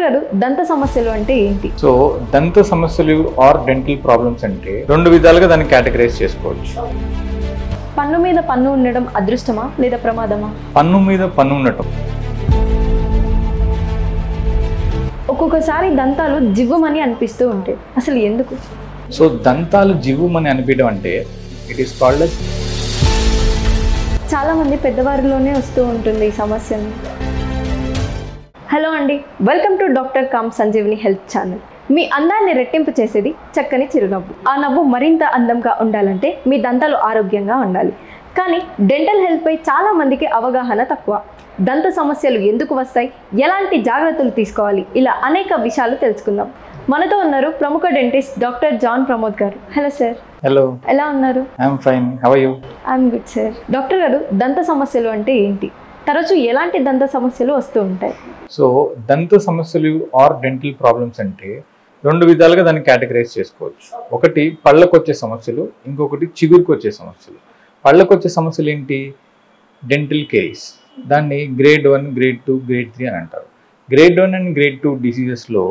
గారు దంత సమస్యలు అంటే ఏంటి? సో దంత సమస్యలు ఆర్ డెంటల్ ప్రాబ్లమ్స్ అంటే రెండు విధాలుగా దాన్ని కేటగరైజ్ చేసుకోవచ్చు. పన్ను మీద పన్ను ఉండడం అదృష్టమా లేదా ప్రమాదమా? పన్ను మీద పన్ను ఉండటం. ఒక్కొక్కసారి దంతాలు జివ్వమని అనిపిస్తూ ఉంటాయి, అసలు ఎందుకు? సో దంతాలు జివ్వుమని అనిపించడం అంటే ఇట్ ఈస్ కాల్డ్ as చాలా మంది పెద్దవారిలోనే వస్తూ ఉంటుంది ఈ సమస్యను. హలో అండి, welcome to doctor com Sanjeevini health channel. మీ అందాన్ని రెట్టింపు చేసేది చక్కని చిరునవ్వు. ఆ నవ్వు మరింత అందంగా ఉండాలంటే మీ దంతాలు ఆరోగ్యంగా ఉండాలి. కానీ డెంటల్ హెల్త్పై చాలా మందికి అవగాహన తక్కువ. దంత సమస్యలు ఎందుకు వస్తాయి, ఎలాంటి జాగ్రత్తలు తీసుకోవాలి, ఇలా అనేక విషయాలు తెలుసుకుందాం. మనతో ఉన్నారు ప్రముఖ డెంటిస్ట్ డాక్టర్ జాన్ ప్రమోద్ గారు. Hello sir. హలో, ఎలా ఉన్నారు? I'm fine, how are you? I'm good sir. Doctor గారు, దంత సమస్యలు అంటే ఏంటి? తరచూ ఎలాంటి దంత సమస్యలు వస్తూ ఉంటాయి? సో దంత సమస్యలు ఆర్ డెంటల్ ప్రాబ్లమ్స్ అంటే రెండు విధాలుగా దాన్ని కేటగరైజ్ చేసుకోవచ్చు. ఒకటి పళ్ళకు వచ్చే సమస్యలు, ఇంకొకటి చిగురుకు వచ్చే సమస్యలు. పళ్ళకు వచ్చే సమస్యలు ఏంటి? Dental caries. దాన్ని గ్రేడ్ 1, గ్రేడ్ 2, గ్రేడ్ 3 అని అంటారు. గ్రేడ్ 1 అండ్ గ్రేడ్ 2 డిసీజెస్లో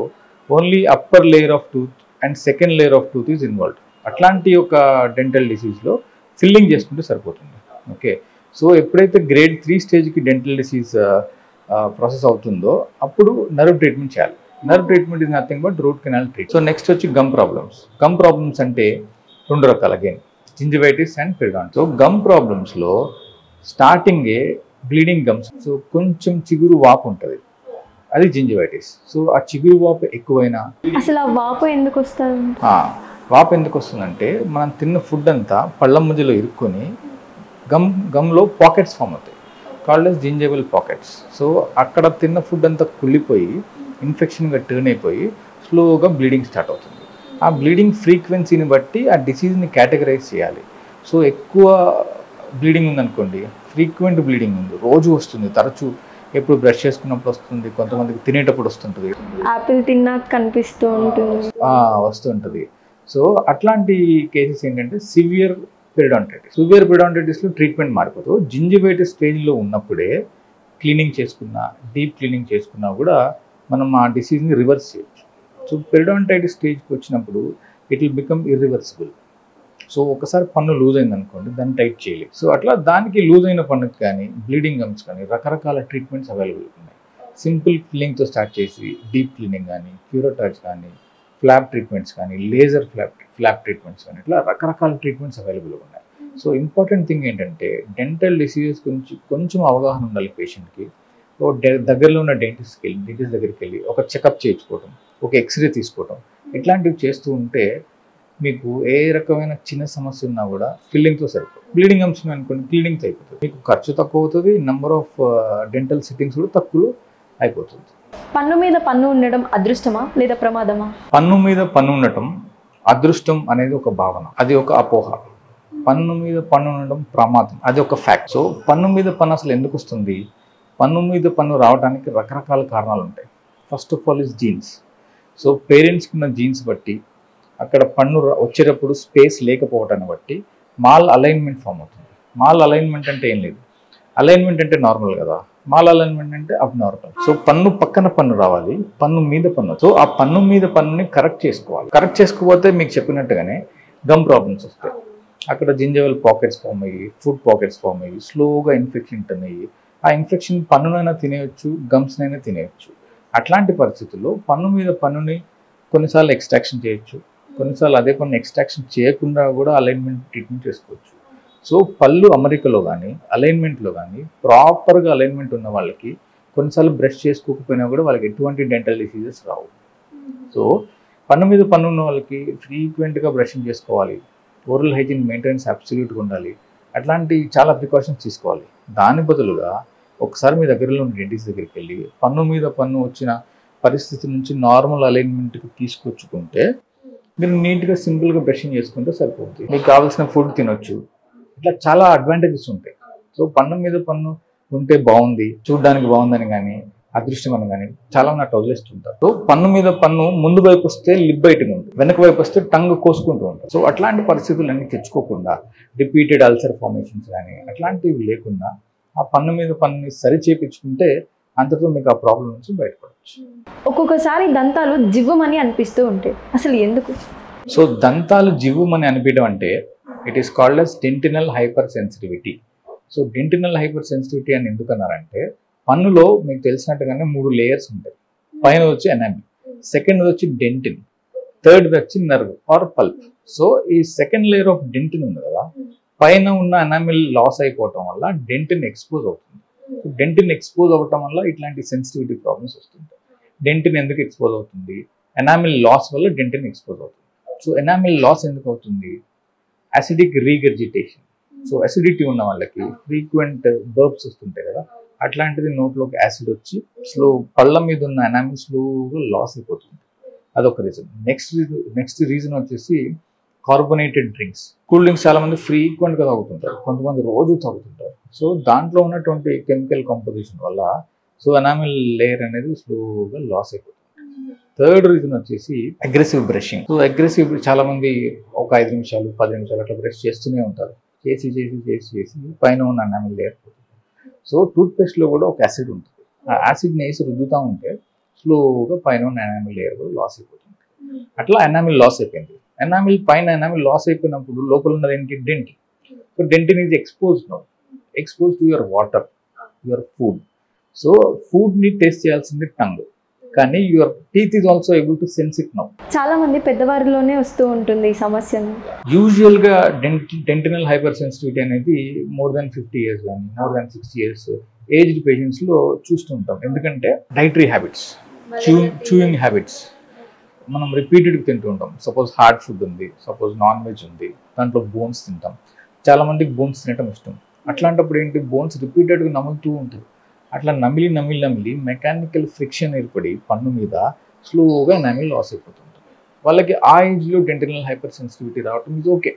only upper layer of tooth and second layer of tooth is involved. అట్లాంటి ఒక డెంటల్ డిసీజ్లో ఫిల్లింగ్ చేసుకుంటే సరిపోతుంది. ఓకే, సో ఎప్పుడైతే గ్రేడ్ 3 స్టేజ్కి డెంటల్ డిసీజ్ ప్రాసెస్ అవుతుందో అప్పుడు నర్వ్ ట్రీట్మెంట్ చేయాలి. Nerve treatment is nothing but root canal treat. So next వచ్చి గమ్ ప్రాబ్లమ్స్. గమ్ ప్రాబ్లమ్స్ అంటే రెండు రకాలు, again gingivitis and periodontitis. So gum ప్రాబ్లమ్స్లో స్టార్టింగే బ్లీడింగ్ గమ్స్, సో కొంచెం చిగురు వాపు ఉంటుంది, అది జింజివైటిస్. సో ఆ చిగురు వాపు ఎక్కువైనా అసలు ఆ వాపు ఎందుకు వస్తుంది? వాపు ఎందుకు వస్తుందంటే మనం తిన్న ఫుడ్ అంతా పళ్ళ మధ్యలో ఇరుక్కొని గమ్లో పాకెట్స్ ఫామ్ అవుతాయి, కాల్డ్ as జింజివల్ పాకెట్స్. సో అక్కడ తిన్న ఫుడ్ అంతా కుళ్ళిపోయి ఇన్ఫెక్షన్గా టర్న్ అయిపోయి స్లోగా బ్లీడింగ్ స్టార్ట్ అవుతుంది. ఆ బ్లీడింగ్ ఫ్రీక్వెన్సీని బట్టి ఆ డిసీజ్ని కేటగరైజ్ చేయాలి. సో ఎక్కువ బ్లీడింగ్ ఉందనుకోండి, ఫ్రీక్వెంట్ బ్లీడింగ్ ఉంది, రోజు వస్తుంది, తరచూ ఎప్పుడు బ్రష్ చేసుకున్నప్పుడు వస్తుంది, కొంతమందికి తినేటప్పుడు వస్తుంటుంది, ఆపిల్ తిన్నా కనిపిస్తూ ఉంటుంది, వస్తుంటుంది. సో అట్లాంటి కేసెస్ ఏంటంటే సివియర్ పెరిడాంటైటిస్. సివియర్ పెరిడాంటైటిస్లో ట్రీట్మెంట్ మారిపోతుంది. జింజివైటిస్ స్టేజ్లో ఉన్నప్పుడే క్లీనింగ్ చేసుకున్నా, డీప్ క్లీనింగ్ చేసుకున్నా కూడా మనం ఆ డిసీజ్ని రివర్స్ చేయొచ్చు. సో పెరిడాంటైటిస్ స్టేజ్కి వచ్చినప్పుడు it will become irreversible. So ఒకసారి పన్ను లూజ్ అయింది అనుకోండి, దాన్ని టైట్ చేయలేదు. సో అట్లా దానికి లూజ్ అయిన పన్నుకి కానీ బ్లీడింగ్ గమ్స్ కానీ రకరకాల ట్రీట్మెంట్స్ అవైలబుల్ ఉన్నాయి. సింపుల్ క్లీనింగ్తో స్టార్ట్ చేసి డీప్ క్లీనింగ్ కానీ, క్యూరోటాచ్ కానీ, ఫ్లాప్ ట్రీట్మెంట్స్ కానీ, లేజర్ ఫ్లాప్ ట్రీట్మెంట్స్ కానీ, ఇట్లా రకరకాల ట్రీట్మెంట్స్ అవైలబుల్ ఉన్నాయి. సో ఇంపార్టెంట్ థింగ్ ఏంటంటే డెంటల్ డిసీజెస్ గురించి కొంచెం అవగాహన ఉండాలి పేషెంట్కి. దగ్గరలో ఉన్న డెంటిస్ట్ దగ్గరికి వెళ్ళి ఒక చెకప్ చేయించుకోవటం, ఒక ఎక్స్రే తీసుకోవటం, ఇట్లాంటివి చేస్తూ ఉంటే మీకు ఏ రకమైన చిన్న సమస్య ఉన్నా కూడా ఫిల్లింగ్తో సరిపోతుంది. బ్లీడింగ్ గమ్స్ అనుకోండి, క్లీనింగ్తో అయిపోతుంది, మీకు ఖర్చు తక్కువ అవుతుంది, నెంబర్ ఆఫ్ డెంటల్ సిట్టింగ్స్ కూడా తక్కువలో అయిపోతుంది. పన్ను మీద పన్ను ఉండడం అదృష్టమా లేదా ప్రమాదమా? పన్ను మీద పన్ను ఉండటం అదృష్టం అనేది ఒక భావన, అది ఒక అపోహ. పన్ను మీద పన్ను ఉండడం ప్రమాదం, అది ఒక ఫ్యాక్ట్. సో పన్ను మీద పన్ను అసలు ఎందుకు వస్తుంది? పన్ను మీద పన్ను రావడానికి రకరకాల కారణాలు ఉంటాయి. First of all is jeans. So పేరెంట్స్కి ఉన్న జీన్స్ బట్టి అక్కడ పన్ను వచ్చేటప్పుడు స్పేస్ లేకపోవటాన్ని బట్టి మాల్ అలైన్మెంట్ ఫామ్ అవుతుంది. మాల్ అలైన్మెంట్ అంటే ఏం లేదు, అలైన్మెంట్ అంటే నార్మల్ కదా, మాల్ అలైన్మెంట్ అంటే అబ్నార్మల్. సో పన్ను పక్కన పన్ను రావాలి, పన్ను మీద పన్ను. సో ఆ పన్ను మీద పన్నుని కరెక్ట్ చేసుకోవాలి. కరెక్ట్ చేసుకోకపోతే మీకు చెప్పినట్టుగానే గమ్ ప్రాబ్లమ్స్ వస్తాయి. అక్కడ జింజివల్ పాకెట్స్ ఫామ్ అయ్యి, ఫుడ్ పాకెట్స్ ఫామ్ అయ్యి, స్లోగా ఇన్ఫెక్షన్ టర్న్ అయ్యి, ఆ ఇన్ఫెక్షన్ పన్నునైనా తినేయచ్చు, గమ్స్నైనా తినేయచ్చు. అట్లాంటి పరిస్థితుల్లో పన్ను మీద పన్నుని కొన్నిసార్లు ఎక్స్ట్రాక్షన్ చేయొచ్చు, కొన్నిసార్లు అదే పన్ను ఎక్స్ట్రాక్షన్ చేయకుండా కూడా అలైన్మెంట్ ట్రీట్మెంట్ చేసుకోవచ్చు. సో పళ్ళు అమరికలో కానీ అలైన్మెంట్లో కానీ ప్రాపర్గా అలైన్మెంట్ ఉన్న వాళ్ళకి కొన్నిసార్లు బ్రష్ చేసుకోకపోయినా కూడా వాళ్ళకి ఎటువంటి డెంటల్ డిసీజెస్ రావు. సో పన్ను మీద పన్ను ఉన్న వాళ్ళకి ఫ్రీక్వెంట్గా బ్రషింగ్ చేసుకోవాలి, ఓరల్ హైజీన్ మెయింటెనెన్స్ అబ్సల్యూట్గా ఉండాలి, అట్లాంటి చాలా ప్రికాషన్స్ తీసుకోవాలి. దాని బదులుగా ఒకసారి మీ దగ్గరలో ఉన్న డెంటిస్ట్ దగ్గరికి వెళ్ళి పన్ను మీద పన్ను వచ్చిన పరిస్థితి నుంచి నార్మల్ అలైన్మెంట్కి తీసుకొచ్చుకుంటే మీరు నీట్గా సింపుల్గా బ్రషింగ్ చేసుకుంటే సరిపోతుంది. మీకు కావాల్సిన ఫుడ్ తినొచ్చు, ఇట్లా చాలా అడ్వాంటేజెస్ ఉంటాయి. సో పన్ను మీద పన్ను ఉంటే బాగుంది, చూడడానికి బాగుందని కానీ అదృష్టం అని కానీ చాలా అట్లా వదిలేస్తుంటారు. సో పన్ను మీద పన్ను ముందు వైపు వస్తే లిప్ బైటింగ్ ఉంటుంది, వెనక వైపు వస్తే టంగ్ కోసుకుంటూ ఉంటుంది. సో అట్లాంటి పరిస్థితులన్నీ తెచ్చుకోకుండా రిపీటెడ్ అల్సర్ ఫార్మేషన్స్ కానీ అట్లాంటివి లేకుండా ఆ పన్ను మీద పన్నుని సరి చేయించుకుంటే అంతతో మీకు ఆ ప్రాబ్లం నుంచి బయటపడవచ్చు. ఒక్కొక్కసారి దంతాలు జివ్వమని అనిపిస్తూ ఉంటాయి, అసలు ఎందుకు? సో దంతాలు జివ్వుమని అనిపించడం అంటే it is called as dentinal hypersensitivity. So dentinal hypersensitivity అని ఎందుకన్నారంటే, పన్నులో మీకు తెలిసినట్టుగానే 3 లేయర్స్ ఉంటాయి. పైన వచ్చి ఎనామిల్, సెకండ్ వచ్చి డెంటిన్, థర్డ్ వచ్చి నర్వ్ ఆర్ పల్ప్. సో ఈ సెకండ్ లేయర్ ఆఫ్ డెంటిన్ ఉంది కదా, పైన ఉన్న ఎనామిల్ లాస్ అయిపోవటం వల్ల డెంటిన్ ఎక్స్పోజ్ అవుతుంది. డెంటిన్ ఎక్స్పోజ్ అవ్వటం వల్ల ఇట్లాంటి సెన్సిటివిటీ ప్రాబ్లమ్స్ వస్తుంటాయి. డెంటిన్ ఎందుకు ఎక్స్పోజ్ అవుతుంది? ఎనామిల్ లాస్ వల్ల డెంటిన్ ఎక్స్పోజ్ అవుతుంది. సో ఎనామిల్ లాస్ ఎందుకు అవుతుంది? Acidic regurgitation. సో అసిడిటీ ఉన్న వాళ్ళకి ఫ్రీక్వెంట్ బర్బ్స్ వస్తుంటాయి కదా, అట్లాంటిది నోట్లోకి యాసిడ్ వచ్చి పళ్ళ మీద ఉన్న ఎనామిల్ స్లోగా లాస్ అయిపోతుంది. అదొక రీజన్. నెక్స్ట్ రీజన్ వచ్చేసి కార్బోనేటెడ్ డ్రింక్స్. కూల్ డ్రింక్స్ చాలా మంది ఫ్రీక్వెంట్గా తాగుతుంటారు, కొంతమంది రోజు తాగుతుంటారు. సో దాంట్లో ఉన్నటువంటి కెమికల్ కంపోజిషన్ వల్ల సో ఎనామిల్ లేయర్ అనేది స్లోగా లాస్ అయిపోతుంది. థర్డ్ రీజన్ వచ్చేసి అగ్రెసివ్ బ్రషింగ్. సో అగ్రెసివ్ చాలా మంది ఒక 5 నిమిషాలు 10 నిమిషాలు అట్లా బ్రష్ చేస్తూనే ఉంటారు. చేసి పైన ఉన్న ఎనామిల్ లేయర్ పోతుంది. సో టూత్పేస్ట్లో కూడా ఒక యాసిడ్ ఉంటుంది. ఆ యాసిడ్ని వేసి రుద్దుతూ ఉంటే స్లోగా పైన ఉన్న ఎనామిల్ లేయర్ కూడా లాస్ అయిపోతుంది. అట్లా ఎనామిల్ లాస్ అయిపోయింది. ఎనామిల్ లాస్ అయిపోయినప్పుడు లోపల ఉన్నది ఏంటి? Dentine. So dentine is expose to your water, your food. So ఫుడ్ని టేస్ట్ చేయాల్సింది టంగ్, కానీ your teeth is also able to sense it now. చాలా మంది పెద్దవారిలోనే వస్తూ ఉంటుంది ఈ సమస్యను. యూజువల్గా డెంటినల్ హైపర్ సెన్సిటివిటీ అనేది more than 50 years కానీ more than 60 years ఏజ్డ్ పేషెంట్స్లో చూస్తుంటాం. ఎందుకంటే డైటరీ హ్యాబిట్స్, చూయింగ్ హ్యాబిట్స్ మనం రిపీటెడ్గా తింటూ ఉంటాం. సపోజ్ హార్డ్ ఫుడ్ ఉంది, సపోజ్ నాన్ వెజ్ ఉంది, దాంట్లో బోన్స్ తింటాం. చాలా మందికి బోన్స్ తినటం ఇష్టం. అట్లాంటప్పుడు ఏంటి, బోన్స్ రిపీటెడ్గా నములుతూ ఉంటుంది. అట్లా నమిలి మెకానికల్ ఫ్రిక్షన్ ఏర్పడి పన్ను మీద స్లోగా ఎనామిల్ లాస్ అయిపోతుంది. వాళ్ళకి ఆ ఏజ్లో డెంటినల్ హైపర్ సెన్సిటివిటీ రావటం ఇది ఓకే.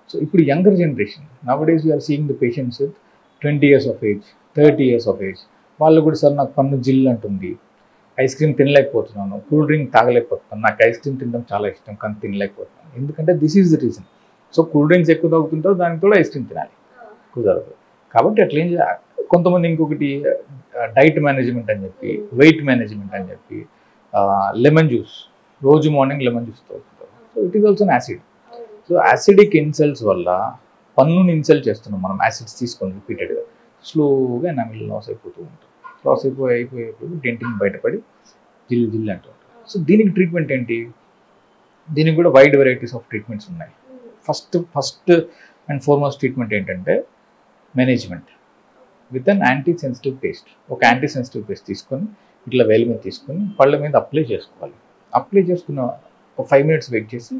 సో ఇప్పుడు younger generation, nowadays you're seeing the patients with 20 years of age, 30 years of age. వాళ్ళు కూడా సార్ నాకు పన్ను జిల్ అంటుంది, ఐస్ క్రీమ్ తినలేకపోతున్నాను, కూల్ డ్రింక్ తాగలేకపోతున్నాను, నాకు ఐస్ క్రీమ్ తినడం చాలా ఇష్టం కానీ తినలేకపోతున్నాను. ఎందుకంటే this is the reason. So cool drinks ఎక్కువ తాగుతుంటారు, దానికి కూడా ఐస్ క్రీమ్ తినాలి, కుదరదు. కాబట్టి అట్లా ఏం చేయాలి? కొంతమంది ఇంకొకటి డైట్ మేనేజ్మెంట్ అని చెప్పి, వెయిట్ మేనేజ్మెంట్ అని చెప్పి లెమన్ జ్యూస్, రోజు మార్నింగ్ లెమన్ జ్యూస్ తాగుతుంటారు. So it is also acid. So acidic insults వల్ల పన్నుని ఇన్సల్ట్ చేస్తున్నాం మనం, యాసిడ్స్ తీసుకొని రిపీటెడ్గా స్లోగా ఎనామిల్ లాస్ అయిపోతూ ఉంటుంది. లాస్ అయిపోయి డెంటిన్ బయటపడి జిల్ అంటూ ఉంటుంది. సో దీనికి ట్రీట్మెంట్ ఏంటి? దీనికి కూడా వైడ్ వెరైటీస్ ఆఫ్ ట్రీట్మెంట్స్ ఉన్నాయి. ఫస్ట్ అండ్ ఫార్మోస్ట్ ట్రీట్మెంట్ ఏంటంటే management with an anti sensitive paste. ఒక యాంటీ సెన్సిటివ్ పేస్ట్ తీసుకొని ఇట్లా వేలు మీద తీసుకొని పళ్ళ మీద అప్లై చేసుకోవాలి. అప్లై చేసుకున్న ఒక 5 minutes వెయిట్ చేసి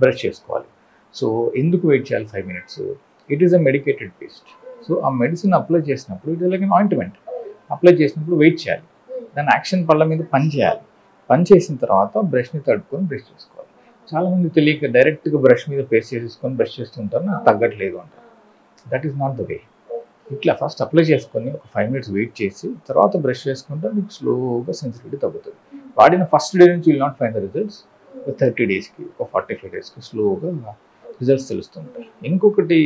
బ్రష్ చేసుకోవాలి. సో ఎందుకు వెయిట్ చేయాలి 5 minutes? It is a medicated paste. So ఆ మెడిసిన్ అప్లై చేసినప్పుడు it is like an ointment. Apply చేసినప్పుడు వెయిట్ చేయాలి, దాని యాక్షన్ పళ్ళ మీద పని చేయాలి. పని చేసిన తర్వాత బ్రష్ని తడుపుకొని బ్రష్ చేసుకోవాలి. చాలామంది తెలియక డైరెక్ట్గా బ్రష్ మీద పేస్ట్ చేసేసుకొని బ్రష్ చేస్తుంటారు, నాకు తగ్గట్లేదు అంటారు. That is not the way. ఇట్లా ఫస్ట్ అప్లై చేసుకొని ఒక 5 minutes వెయిట్ చేసి తర్వాత బ్రష్ చేసుకుంటే మీకు స్లోగా సెన్సిటివిటీ తగ్గుతుంది. వాడిన ఫస్ట్ డే నుంచి will not find the results. 30 daysకి, ఒక 45 daysకి స్లోగా రిజల్ట్స్ తెలుస్తుంటాయి. ఇంకొకటి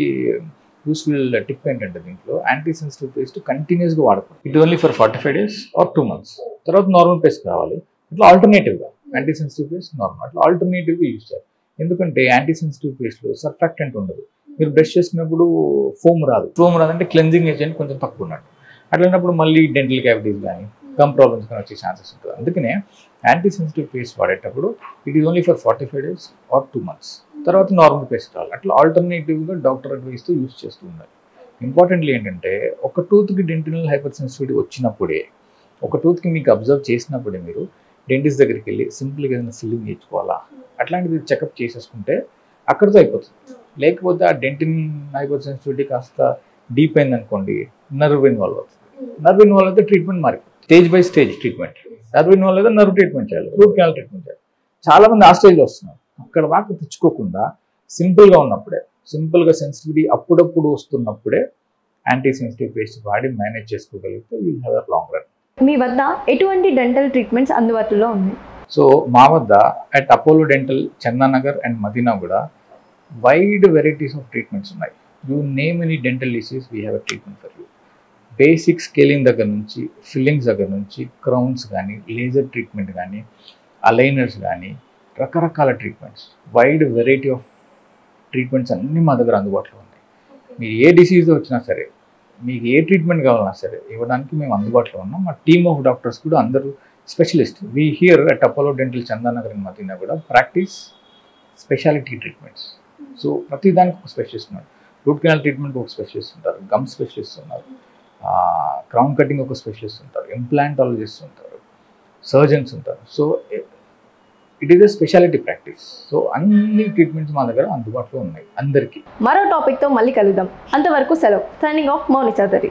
యూస్ఫుల్ టిప్ ఏంటంటే దీంట్లో యాంటీ సెన్సిటివ్ పేస్ట్ కంటిన్యూస్గా వాడకూడదు. It only for 45 days or 2 months. తర్వాత నార్మల్ పేస్ట్ కావాలి. ఇట్లా ఆల్టర్నేటివ్గా యాంటీ సెన్సిటివ్ పేస్ట్ నార్మల్, అట్లా ఆల్టర్నేటివ్గా యూజ్ చేయాలి. ఎందుకంటే యాంటీ సెన్సిటివ్ పేస్ట్లో సర్ఫాక్టెంట్ ఉండదు. మీరు బ్రష్ చేసుకున్నప్పుడు ఫోమ్ రాదంటే క్లెన్జింగ్ ఏజెంట్ కొంచెం తక్కువ ఉన్నట్టు. అట్లాంటప్పుడు మళ్ళీ డెంటల్ క్యావిటీస్ కానీ గమ్ ప్రాబ్లమ్స్ కానీ వచ్చే ఛాన్సెస్ ఉంటుంది. అందుకనే యాంటీ సెన్సిటివ్ పేస్ట్ వాడేటప్పుడు it is only for 45 days or 2 months. తర్వాత నార్మల్ పేస్ట్ రావాలి. అట్లా ఆల్టర్నేటివ్గా డాక్టర్ అడ్వైస్తో యూజ్ చేస్తూ ఉండాలి. ఇంపార్టెంట్లీ ఏంటంటే ఒక టూత్కి డెంటినల్ హైపర్ సెన్సిటివిటీ వచ్చినప్పుడే, ఒక టూత్కి మీకు అబ్జర్వ్ చేసినప్పుడే మీరు డెంటిస్ట్ దగ్గరికి వెళ్ళి సింపుల్గా ఏదైనా ఫిల్లింగ్ చేయించుకోవాలా అట్లాంటిది చెకప్ చేసేసుకుంటే అక్కడితో అయిపోతుంది. లేకపోతే ఆ డెంటిన్ హైపర్ సెన్సిటివిటీ కాస్త డీప్ అయింది అనుకోండి, నర్వ్ ఇన్వాల్వ్ అవుతుంది. నర్వ్ ఇన్వాల్వ్ అయితే ట్రీట్మెంట్ మారిపోతుంది. Stage by stage treatment. Nerve involve అయితే నర్వ్ ట్రీట్మెంట్ చేయాలి, రూట్ కెనాల్ ట్రీట్మెంట్ చేయాలి. చాలా మంది ఆ స్టేజ్లో వస్తున్నారు. అక్కడ దాకా తెచ్చుకోకుండా సింపుల్గా ఉన్నప్పుడే, సింపుల్గా సెన్సిటివిటీ అప్పుడప్పుడు వస్తున్నప్పుడే యాంటీ సెన్సిటివ్ పేస్ట్ వాడి మేనేజ్ చేసుకోగలిగితే you will have a long run. మీ వద్ద ఎటువంటి డెంటల్ ట్రీట్మెంట్స్ అందుబాటులో ఉన్నాయి? సో మా వద్ద at Apollo dental, Chandanagar and Madina కూడా వైడ్ వెరైటీస్ ఆఫ్ ట్రీట్మెంట్స్ ఉన్నాయి. You name any dental disease we have a treatment for you. Basic scaling దగ్గర నుంచి ఫిల్లింగ్స్ దగ్గర నుంచి క్రౌన్స్ కానీ లేజర్ ట్రీట్మెంట్ కానీ అలైనర్స్ కానీ రకరకాల treatments wide variety of treatments అన్నీ మా దగ్గర అందుబాటులో ఉన్నాయి. మీరు ఏ డిసీజ్ వచ్చినా సరే, మీకు ఏ ట్రీట్మెంట్ కావాలన్నా సరే ఇవ్వడానికి మేము అందుబాటులో ఉన్నాం. మా టీమ్ ఆఫ్ డాక్టర్స్ కూడా అందరూ specialist. We here at Apollo dental Chandanagar in Madina కూడా ప్రాక్టీస్ స్పెషాలిటీ ట్రీట్మెంట్స్. సో ప్రతి దానికి ఒక స్పెషలిస్ట్ ఉన్నారు. రూట్ కెనాల్ ట్రీట్మెంట్ ఒక స్పెషలిస్ట్ ఉంటారు, గమ్ స్పెషలిస్ట్ ఉన్నారు, క్రౌన్ కటింగ్ ఒక స్పెషలిస్ట్ ఉంటారు, ఇంప్లాంటాలజిస్ట్ ఉంటారు, సర్జన్స్ ఉంటారు. So it is a speciality practice. So అన్ని ట్రీట్మెంట్స్ మా దగ్గర అందుబాటులో ఉన్నాయి అందరికీ. మరో టాపిక్తో మళ్ళీ కలుద్దాం. అంతవరకు సెలవు. సైనింగ్ ఆఫ్ మౌని చౌదరి.